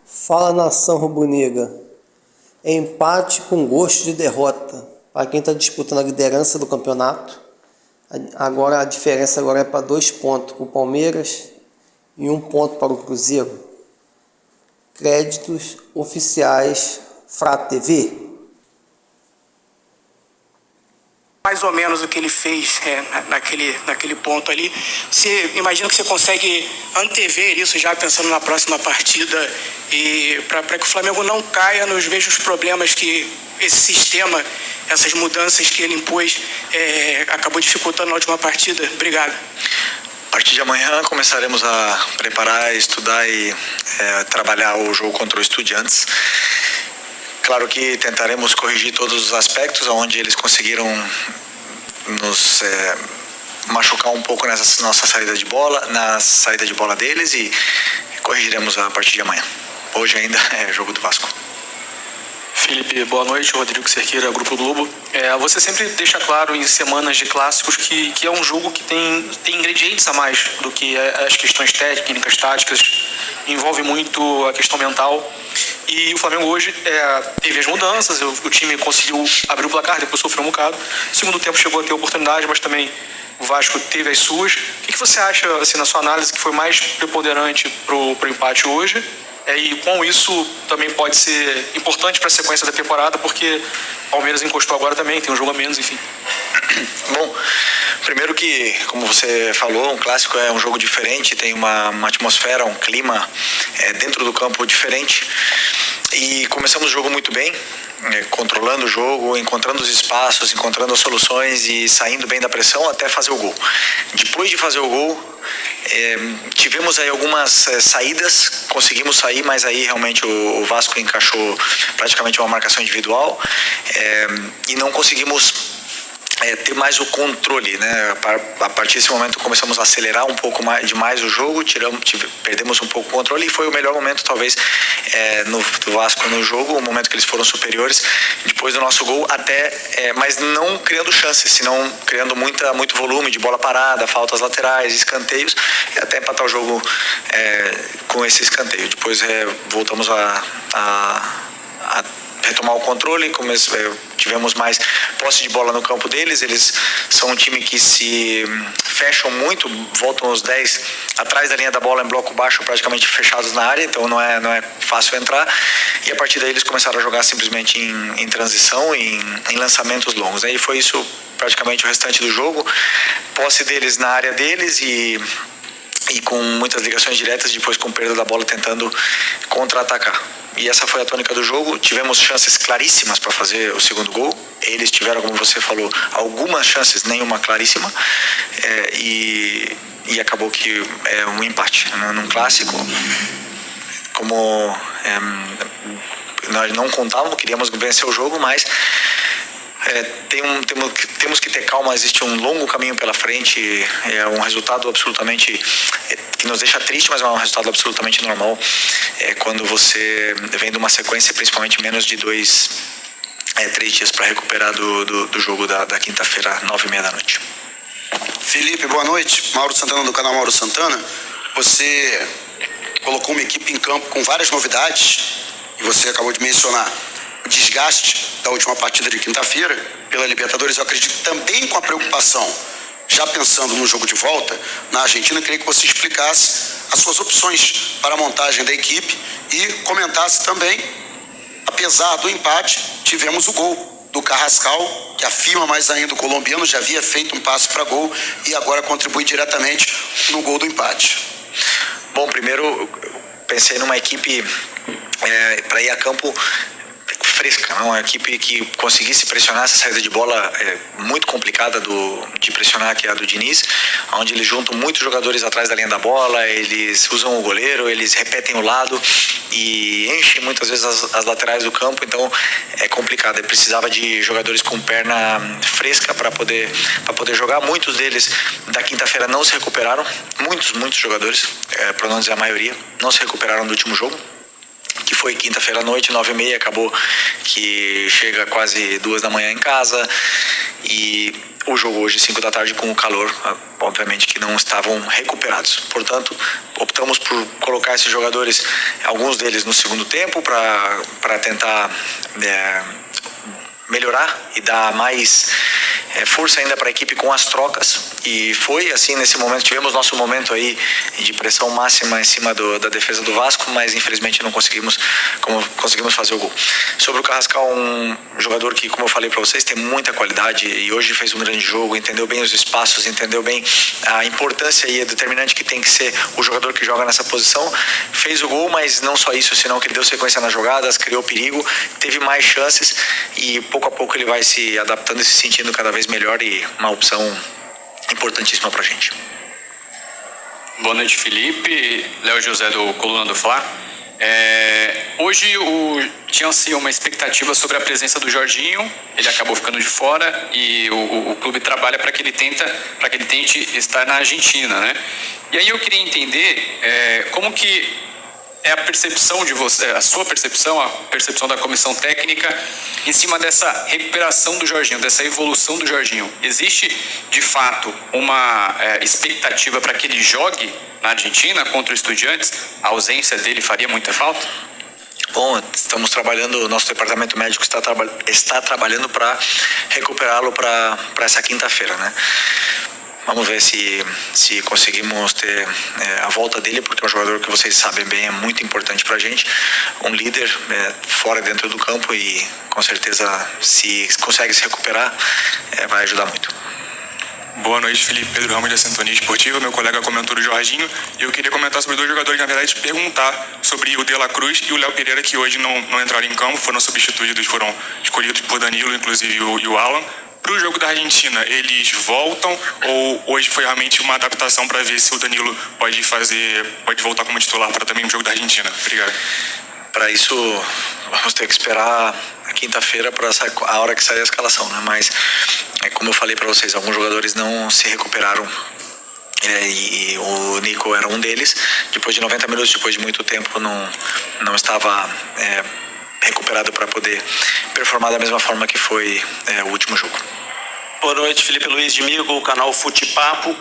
Fala, nação rubro-negra. Empate com gosto de derrota para quem está disputando a liderança do campeonato. Agora a diferença agora é para 2 pontos para o Palmeiras e 1 ponto para o Cruzeiro. Créditos oficiais Frá TV. Mais ou menos o que ele fez naquele ponto ali. Você imagina que você consegue antever isso já pensando na próxima partida e para que o Flamengo não caia nos mesmos problemas que esse sistema, essas mudanças que ele impôs, acabou dificultando na última partida. Obrigado. A partir de amanhã começaremos a preparar, estudar e trabalhar o jogo contra o Estudiantes. Claro que tentaremos corrigir todos os aspectos onde eles conseguiram nos machucar um pouco nessa nossa saída de bola, na saída de bola deles, e corrigiremos a partir de amanhã. Hoje ainda é jogo do Vasco. Felipe, boa noite. Rodrigo Cerqueira, Grupo Globo. Você sempre deixa claro em semanas de clássicos que é um jogo que tem ingredientes a mais do que as questões técnicas, táticas. Envolve muito a questão mental. E o Flamengo hoje teve as mudanças, o time conseguiu abrir o placar, depois sofreu um bocado. No segundo tempo chegou a ter oportunidade, mas também o Vasco teve as suas. O que você acha, assim, na sua análise, que foi mais preponderante pro empate hoje? E com isso também pode ser importante para a sequência da temporada, porque o Palmeiras encostou agora também, tem um jogo a menos, enfim. Bom, primeiro que, como você falou, um clássico é um jogo diferente, tem uma atmosfera, um clima dentro do campo diferente. E começamos o jogo muito bem, controlando o jogo, encontrando os espaços, encontrando as soluções e saindo bem da pressão até fazer o gol. Depois de fazer o gol, tivemos aí algumas saídas, conseguimos sair, mas aí realmente o Vasco encaixou praticamente uma marcação individual e não conseguimos ter mais o controle, né? A partir desse momento começamos a acelerar um pouco demais o jogo, perdemos um pouco o controle, e foi o melhor momento talvez do Vasco no jogo, o momento que eles foram superiores depois do nosso gol, mas não criando chances, senão criando muito volume de bola parada, faltas laterais, escanteios, e até empatar o jogo com esse escanteio. Depois voltamos a retomar o controle, tivemos mais posse de bola no campo deles. Eles são um time que se fecham muito, voltam os 10 atrás da linha da bola em bloco baixo, praticamente fechados na área, então não é fácil entrar, e a partir daí eles começaram a jogar simplesmente em transição, em lançamentos longos, e foi isso praticamente o restante do jogo, posse deles na área deles e com muitas ligações diretas, depois com perda da bola tentando contra-atacar. E essa foi a tônica do jogo. Tivemos chances claríssimas para fazer o segundo gol. Eles tiveram, como você falou, algumas chances, nenhuma claríssima. E acabou que é um empate num clássico. Como nós não contávamos, queríamos vencer o jogo, mas temos que ter calma. Existe um longo caminho pela frente, é um resultado absolutamente que nos deixa triste, mas é um resultado absolutamente normal quando você vem de uma sequência, principalmente menos de 3 dias para recuperar do jogo da quinta-feira, 9h30 da noite. Felipe, boa noite. Mauro Santana, do canal Mauro Santana. Você colocou uma equipe em campo com várias novidades e você acabou de mencionar o desgaste da última partida de quinta-feira pela Libertadores. Eu acredito também com a preocupação, já pensando no jogo de volta na Argentina. Eu queria que você explicasse as suas opções para a montagem da equipe e comentasse também, apesar do empate, tivemos o gol do Carrascal, que afirma mais ainda o colombiano, já havia feito um passe para gol e agora contribui diretamente no gol do empate. Bom, primeiro eu pensei numa equipe para ir a campo fresca, uma equipe que conseguisse pressionar essa saída de bola muito complicada de pressionar, que é a do Diniz, onde eles juntam muitos jogadores atrás da linha da bola, eles usam o goleiro, eles repetem o lado e enchem muitas vezes as laterais do campo, então é complicado. Ele precisava de jogadores com perna fresca para poder jogar. Muitos deles da quinta-feira não se recuperaram, muitos jogadores, para não dizer a maioria, não se recuperaram do último jogo, que foi quinta-feira à noite, 9h30, acabou que chega quase 2 da manhã em casa. e o jogo hoje, 5 da tarde, com o calor, obviamente que não estavam recuperados. Portanto, optamos por colocar esses jogadores, alguns deles no segundo tempo, para tentar melhorar e dar mais força ainda para a equipe com as trocas. E foi assim nesse momento, tivemos nosso momento aí de pressão máxima em cima da defesa do Vasco, mas infelizmente não conseguimos fazer o gol. Sobre o Carrascal, um jogador que, como eu falei para vocês, tem muita qualidade e hoje fez um grande jogo, entendeu bem os espaços, entendeu bem a importância e a determinante que tem que ser o jogador que joga nessa posição. Fez o gol, mas não só isso, senão que ele deu sequência nas jogadas, criou perigo, teve mais chances e pouco a pouco ele vai se adaptando e se sentindo cada vez melhor, e uma opção importantíssima pra gente. Boa noite, Felipe. Léo José do Coluna do Fla. Hoje tinha-se uma expectativa sobre a presença do Jorginho. Ele acabou ficando de fora e o clube trabalha para que ele tente estar na Argentina, né? E aí eu queria entender como que é a percepção de você, a sua percepção, a percepção da comissão técnica em cima dessa recuperação do Jorginho, dessa evolução do Jorginho. Existe, de fato, uma expectativa para que ele jogue na Argentina contra o Estudiantes? A ausência dele faria muita falta? Bom, estamos trabalhando, o nosso departamento médico está trabalhando para recuperá-lo para essa quinta-feira, né? Vamos ver se conseguimos ter a volta dele, porque é um jogador que vocês sabem bem, é muito importante pra gente. Um líder fora e dentro do campo, e com certeza, se consegue se recuperar, vai ajudar muito. Boa noite, Felipe. Pedro Ramos, da Sintonia Esportiva. Meu colega comentou do Jorginho, e eu queria comentar sobre dois jogadores, na verdade, perguntar sobre o De La Cruz e o Léo Pereira, que hoje não entraram em campo, foram substituídos, foram escolhidos por Danilo, inclusive e o Alan. Para o jogo da Argentina, eles voltam ou hoje foi realmente uma adaptação para ver se o Danilo pode voltar como titular para também o jogo da Argentina? Obrigado. Para isso, vamos ter que esperar a quinta-feira para a hora que sair a escalação, né? Mas, como eu falei para vocês, alguns jogadores não se recuperaram. E o Nico era um deles. Depois de 90 minutos, depois de muito tempo, não estava recuperado para poder performar da mesma forma que foi o último jogo. Boa noite, Felipe Luiz de Migo, canal Futepapo.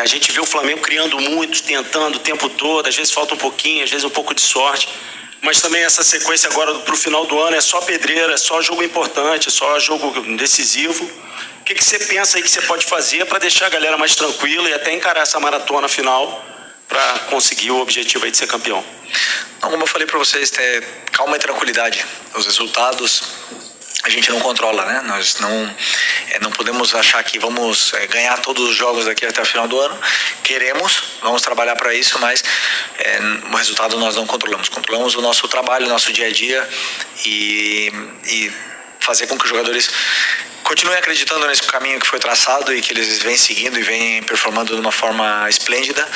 A gente vê o Flamengo criando muito, tentando o tempo todo, às vezes falta um pouquinho, às vezes um pouco de sorte, mas também essa sequência agora pro final do ano é só pedreira, é só jogo importante, é só jogo decisivo. O que você pensa aí que você pode fazer para deixar a galera mais tranquila e até encarar essa maratona final para conseguir o objetivo aí de ser campeão? Não, como eu falei para vocês, calma e tranquilidade. Os resultados a gente não controla, né? Nós não podemos achar que vamos ganhar todos os jogos daqui até o final do ano. Vamos trabalhar para isso, mas o resultado nós não controlamos. Controlamos o nosso trabalho, o nosso dia a dia e fazer com que os jogadores continuem acreditando nesse caminho que foi traçado e que eles vêm seguindo e vêm performando de uma forma esplêndida,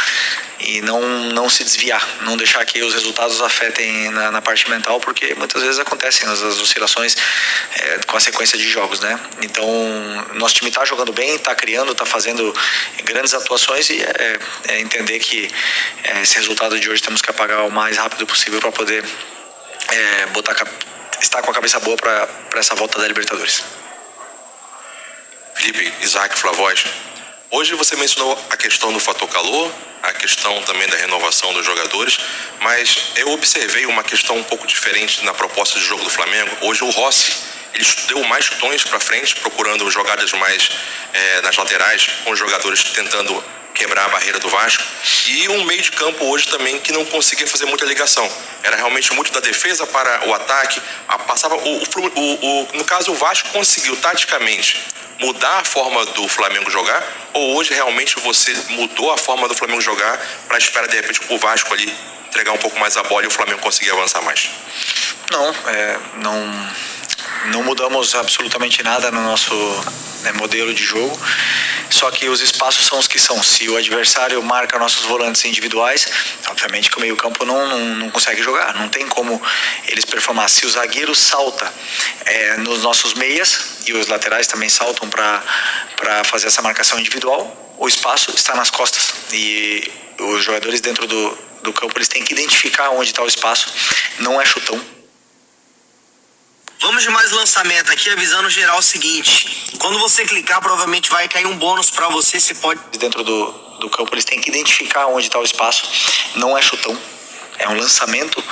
e não se desviar, não deixar que os resultados afetem na parte mental, porque muitas vezes acontecem as oscilações com a sequência de jogos, né? Então, nosso time está jogando bem, está criando, está fazendo grandes atuações, e entender que esse resultado de hoje temos que apagar o mais rápido possível para poder estar com a cabeça boa para essa volta da Libertadores. Felipe, Isaac Flavoz, hoje você mencionou a questão do fator calor, a questão também da renovação dos jogadores, mas eu observei uma questão um pouco diferente na proposta de jogo do Flamengo. Hoje o Rossi, ele deu mais tons para frente, procurando jogadas mais nas laterais, com os jogadores tentando quebrar a barreira do Vasco, e um meio de campo hoje também que não conseguia fazer muita ligação. Era realmente muito da defesa para o ataque, no caso o Vasco conseguiu taticamente mudar a forma do Flamengo jogar, ou hoje realmente você mudou a forma do Flamengo jogar para esperar de repente o Vasco ali entregar um pouco mais a bola e o Flamengo conseguir avançar mais? Não mudamos absolutamente nada no nosso modelo de jogo, só que os espaços são os que são. Se o adversário marca nossos volantes individuais, obviamente que o meio campo não consegue jogar, não tem como eles performar. Se o zagueiro salta nos nossos meias, e os laterais também saltam para fazer essa marcação individual, o espaço está nas costas, e os jogadores dentro do campo, eles têm que identificar onde está o espaço, não é chutão. Vamos de mais lançamento aqui, avisando geral o seguinte: quando você clicar, provavelmente vai cair um bônus pra você, você pode... Dentro do campo eles têm que identificar onde está o espaço, não é chutão. É um lançamento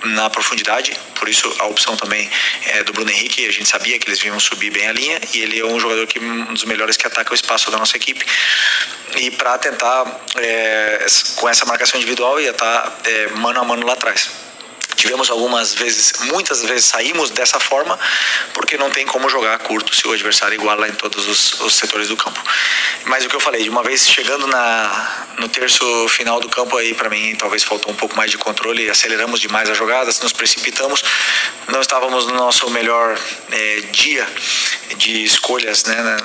na profundidade, por isso a opção também é do Bruno Henrique. A gente sabia que eles vinham subir bem a linha e ele é um jogador um dos melhores que ataca o espaço da nossa equipe. E para tentar, com essa marcação individual, ia estar mano a mano lá atrás. Tivemos muitas vezes saímos dessa forma, porque não tem como jogar curto se o adversário iguala em todos os setores do campo. Mas o que eu falei, de uma vez chegando no terço final do campo, aí para mim talvez faltou um pouco mais de controle, aceleramos demais as jogadas, nos precipitamos, não estávamos no nosso melhor dia de escolhas, né,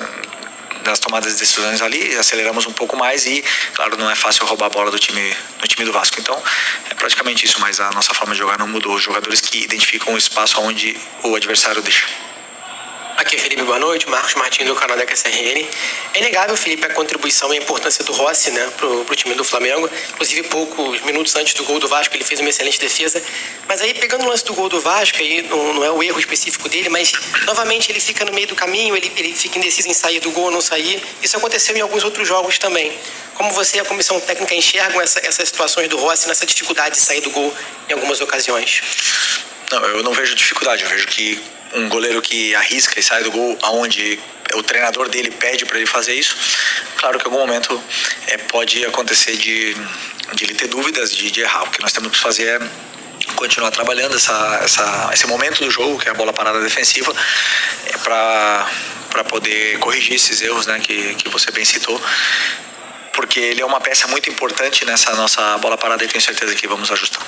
nas tomadas de decisões ali, aceleramos um pouco mais e, claro, não é fácil roubar a bola do time do Vasco. Então, é praticamente isso, mas a nossa forma de jogar não mudou. Os jogadores que identificam o espaço onde o adversário deixa. Aqui é Felipe, boa noite. Marcos Martins do canal da QSRN. É inegável, Felipe, a contribuição e a importância do Rossi, né, pro time do Flamengo. Inclusive, poucos minutos antes do gol do Vasco, ele fez uma excelente defesa. Mas aí, pegando o lance do gol do Vasco, aí não é o erro específico dele, mas novamente ele fica no meio do caminho, ele fica indeciso em sair do gol ou não sair. Isso aconteceu em alguns outros jogos também. Como você e a comissão técnica enxergam essas situações do Rossi nessa dificuldade de sair do gol em algumas ocasiões? Não, eu não vejo dificuldade, eu vejo que um goleiro que arrisca e sai do gol aonde o treinador dele pede para ele fazer isso, claro que em algum momento pode acontecer de ele ter dúvidas, de errar. O que nós temos que fazer é continuar trabalhando esse momento do jogo, que é a bola parada defensiva, para poder corrigir esses erros, né, que você bem citou, porque ele é uma peça muito importante nessa nossa bola parada e tenho certeza que vamos ajustar.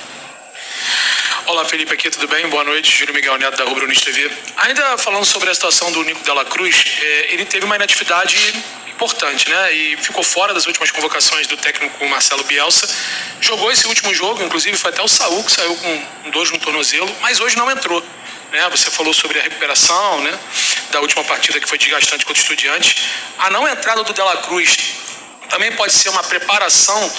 Olá, Felipe, aqui, tudo bem? Boa noite, Júlio Miguel Neto da Rubro News TV. Ainda falando sobre a situação do Nico Dela Cruz, ele teve uma inatividade importante, né? E ficou fora das últimas convocações do técnico Marcelo Bielsa. Jogou esse último jogo, inclusive foi até o Saúl que saiu com dor no tornozelo, mas hoje não entrou, né? Você falou sobre a recuperação, né, da última partida que foi desgastante contra o Estudiantes. A não entrada do Dela Cruz também pode ser uma preparação,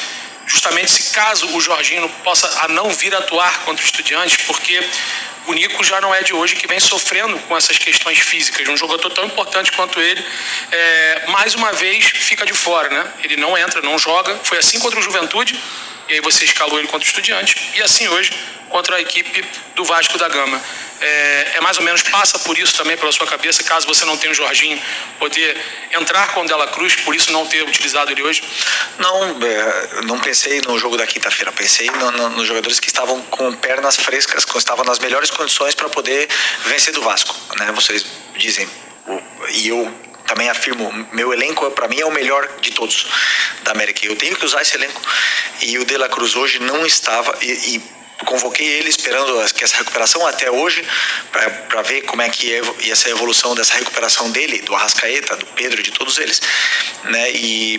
justamente se caso o Jorginho possa não vir atuar contra o Estudiantes, porque o Nico já não é de hoje que vem sofrendo com essas questões físicas. Um jogador tão importante quanto ele, mais uma vez, fica de fora, né? Ele não entra, não joga. Foi assim contra o Juventude, e aí você escalou ele contra o Estudiantes, e assim hoje contra a equipe do Vasco da Gama. Mais ou menos passa por isso também pela sua cabeça, caso você não tenha o Jorginho, poder entrar com o Dela Cruz, por isso não ter utilizado ele hoje? Não pensei no jogo da quinta-feira, pensei nos jogadores que estavam com pernas frescas, que estavam nas melhores condições para poder vencer do Vasco, né? Vocês dizem, e eu também afirmo, meu elenco para mim é o melhor de todos da América, eu tenho que usar esse elenco, e o Dela Cruz hoje não estava, e convoquei ele esperando que essa recuperação até hoje, para ver como é que ia ser a evolução dessa recuperação dele, do Arrascaeta, do Pedro, de todos eles, né? E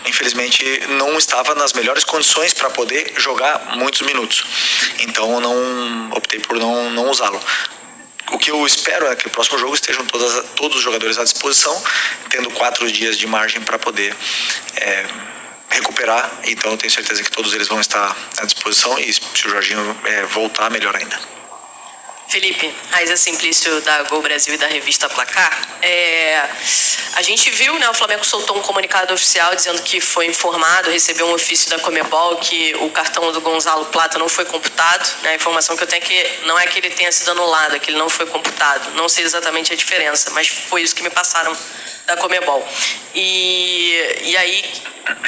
infelizmente não estava nas melhores condições para poder jogar muitos minutos, então optei por não usá-lo. O que eu espero é que no próximo jogo estejam todos os jogadores à disposição, tendo 4 dias de margem para poder recuperar, então eu tenho certeza que todos eles vão estar à disposição, e se o Jorginho voltar, melhor ainda. Felipe, Raiza Simplício da Gol Brasil e da revista Placar. A gente viu, né, o Flamengo soltou um comunicado oficial dizendo que foi informado, recebeu um ofício da Conmebol que o cartão do Gonzalo Plata não foi computado, né? A informação que eu tenho é que não é que ele tenha sido anulado, é que ele não foi computado. Não sei exatamente a diferença, mas foi isso que me passaram da Conmebol. E aí,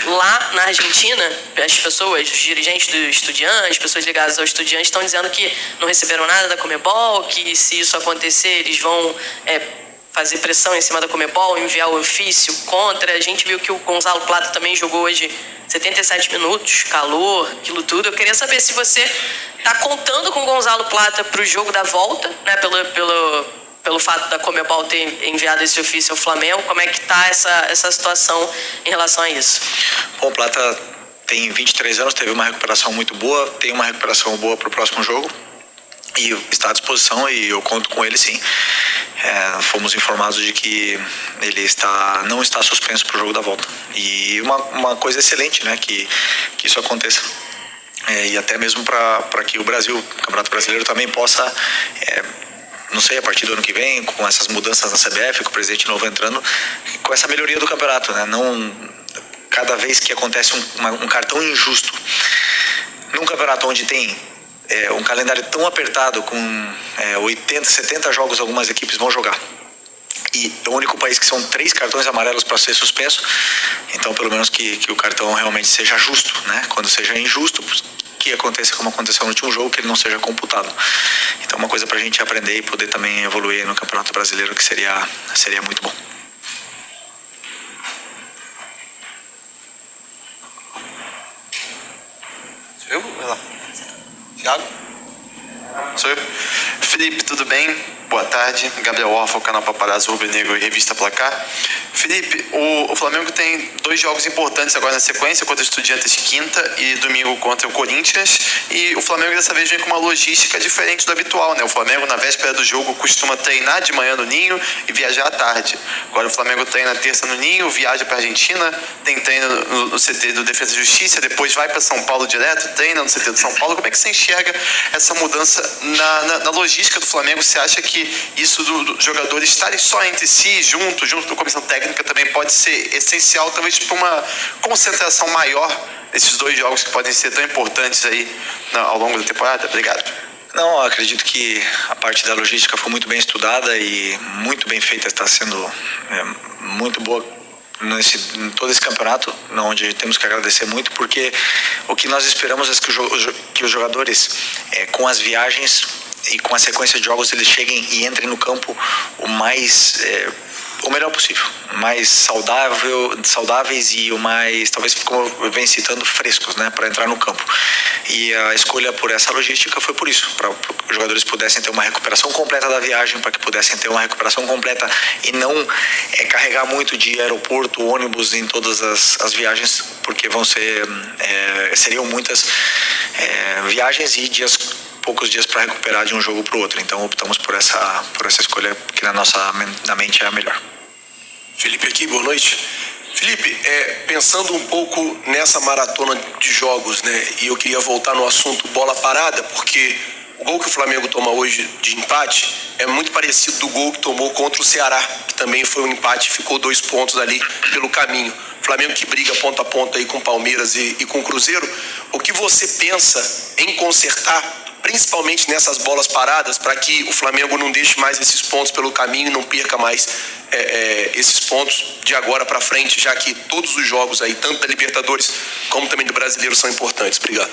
lá na Argentina, as pessoas, os dirigentes do Estudiantes, pessoas ligadas ao Estudiantes, estão dizendo que não receberam nada da Conmebol, que se isso acontecer, eles vão fazer pressão em cima da Conmebol, enviar o ofício contra. A gente viu que o Gonzalo Plata também jogou hoje 77 minutos, calor, aquilo tudo. Eu queria saber se você está contando com o Gonzalo Plata para o jogo da volta, né, pelo fato da Conmebol ter enviado esse ofício ao Flamengo. Como é que está essa situação em relação a isso? Bom, o Plata tem 23 anos, teve uma recuperação muito boa, tem uma recuperação boa para o próximo jogo e está à disposição, e eu conto com ele sim. Fomos informados de que ele não está suspenso para o jogo da volta, e uma coisa excelente, né, que isso aconteça, e até mesmo para que o Brasil, o Campeonato Brasileiro, também possa não sei, a partir do ano que vem, com essas mudanças na CBF, com o presidente novo entrando, com essa melhoria do campeonato, né? Não, cada vez que acontece um cartão injusto, num campeonato onde tem um calendário tão apertado, com 80, 70 jogos algumas equipes vão jogar, e é o único país que são 3 cartões amarelos para ser suspenso, então pelo menos que o cartão realmente seja justo, né? Quando seja injusto, que aconteça como aconteceu no último jogo, que ele não seja computado. Então uma coisa para a gente aprender e poder também evoluir no Campeonato Brasileiro, que seria muito bom. Eu? Vai lá. Thiago? Sou eu. Felipe, tudo bem? Boa tarde. Gabriel Orfa, o canal Paparazzo Rubro Negro e Revista Placar. Felipe, o Flamengo tem 2 jogos importantes agora na sequência, contra o Estudiantes quinta e domingo contra o Corinthians, e o Flamengo dessa vez vem com uma logística diferente do habitual, né? O Flamengo na véspera do jogo costuma treinar de manhã no Ninho e viajar à tarde. Agora o Flamengo treina terça no Ninho, viaja para a Argentina, tem treino no CT do Defesa e Justiça, depois vai para São Paulo direto, treina no CT do São Paulo. Como é que você enxerga essa mudança na logística do Flamengo? Você acha que isso dos jogadores estarem só entre si, junto da comissão técnica, também pode ser essencial, talvez para uma concentração maior desses 2 jogos que podem ser tão importantes aí ao longo da temporada? Obrigado. Não, acredito que a parte da logística foi muito bem estudada e muito bem feita, está sendo muito boa em todo esse campeonato, onde temos que agradecer muito, porque o que nós esperamos é que os jogadores, com as viagens e com a sequência de jogos, eles cheguem e entrem no campo o melhor possível, mais saudáveis e o mais, talvez, como eu venho citando, frescos, né, para entrar no campo. E a escolha por essa logística foi por isso, para que os jogadores pudessem ter uma recuperação completa da viagem, para que pudessem ter uma recuperação completa e não carregar muito de aeroporto, ônibus em todas as viagens, porque seriam muitas viagens e poucos dias para recuperar de um jogo para o outro. Então optamos por essa escolha que na mente é a melhor. Felipe aqui, boa noite. Felipe, pensando um pouco nessa maratona de jogos, né? E eu queria voltar no assunto bola parada, porque o gol que o Flamengo toma hoje de empate é muito parecido do gol que tomou contra o Ceará, que também foi um empate, ficou 2 pontos ali pelo caminho. Flamengo que briga ponto a ponto aí com o Palmeiras e com o Cruzeiro. O que você pensa em consertar, principalmente nessas bolas paradas, para que o Flamengo não deixe mais esses pontos pelo caminho e não perca mais esses pontos de agora para frente, já que todos os jogos aí, tanto da Libertadores como também do Brasileiro, são importantes? Obrigado.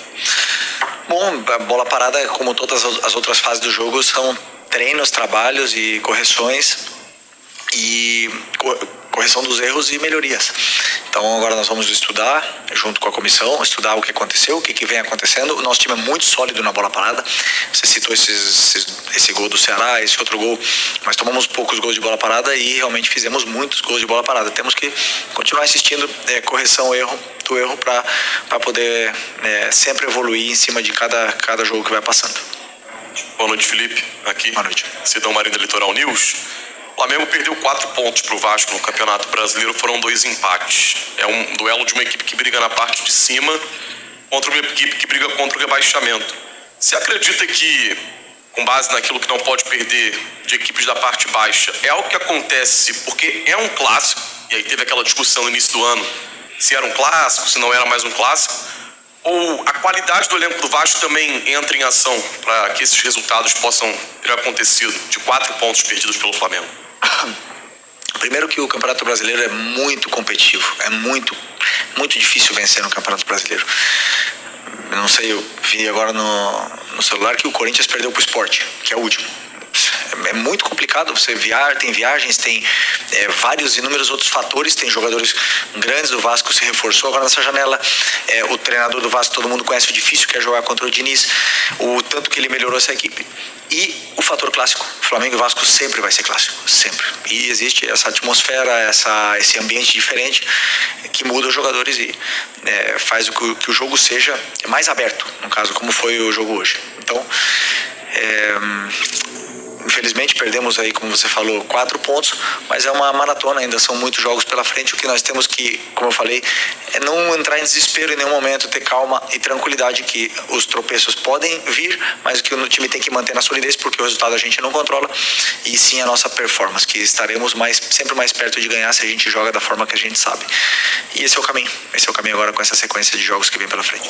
Bom, a bola parada, como todas as outras fases do jogo, são treinos, trabalhos e correções e correção dos erros e melhorias. Então agora nós vamos estudar junto com a comissão, estudar o que aconteceu, o que vem acontecendo. O nosso time é muito sólido na bola parada. Você citou esse gol do Ceará, esse outro gol, mas tomamos poucos gols de bola parada e realmente fizemos muitos gols de bola parada. Temos que continuar insistindo, correção do erro para poder sempre evoluir em cima de cada jogo que vai passando. Boa noite, Felipe. Aqui, boa noite. Cidão Marinho da Litoral News. O Flamengo perdeu 4 pontos para o Vasco no Campeonato Brasileiro, foram 2 empates. É um duelo de uma equipe que briga na parte de cima contra uma equipe que briga contra o rebaixamento. Você acredita que, com base naquilo que não pode perder de equipes da parte baixa, é algo que acontece porque é um clássico, e aí teve aquela discussão no início do ano, se era um clássico, se não era mais um clássico, ou a qualidade do elenco do Vasco também entra em ação para que esses resultados possam ter acontecido, de 4 pontos perdidos pelo Flamengo? Primeiro que o Campeonato Brasileiro é muito competitivo, é muito difícil vencer no Campeonato Brasileiro. Eu não sei, eu vi agora no celular que o Corinthians perdeu para o Sport, que é o último. É muito complicado, tem viagens, tem vários inúmeros outros fatores, tem jogadores grandes, o Vasco se reforçou agora nessa janela, o treinador do Vasco todo mundo conhece, o difícil que é jogar contra o Diniz, o tanto que ele melhorou essa equipe. E o fator clássico, Flamengo e Vasco sempre vai ser clássico, sempre. E existe essa atmosfera, esse ambiente diferente que muda os jogadores e faz que o jogo seja mais aberto, no caso, como foi o jogo hoje. Então, Infelizmente perdemos aí, como você falou, 4 pontos, mas é uma maratona, ainda são muitos jogos pela frente. O que nós temos que, como eu falei, é não entrar em desespero em nenhum momento, ter calma e tranquilidade, que os tropeços podem vir, mas que o time tem que manter na solidez, porque o resultado a gente não controla, e sim a nossa performance, que estaremos sempre mais perto de ganhar se a gente joga da forma que a gente sabe. E esse é o caminho agora com essa sequência de jogos que vem pela frente.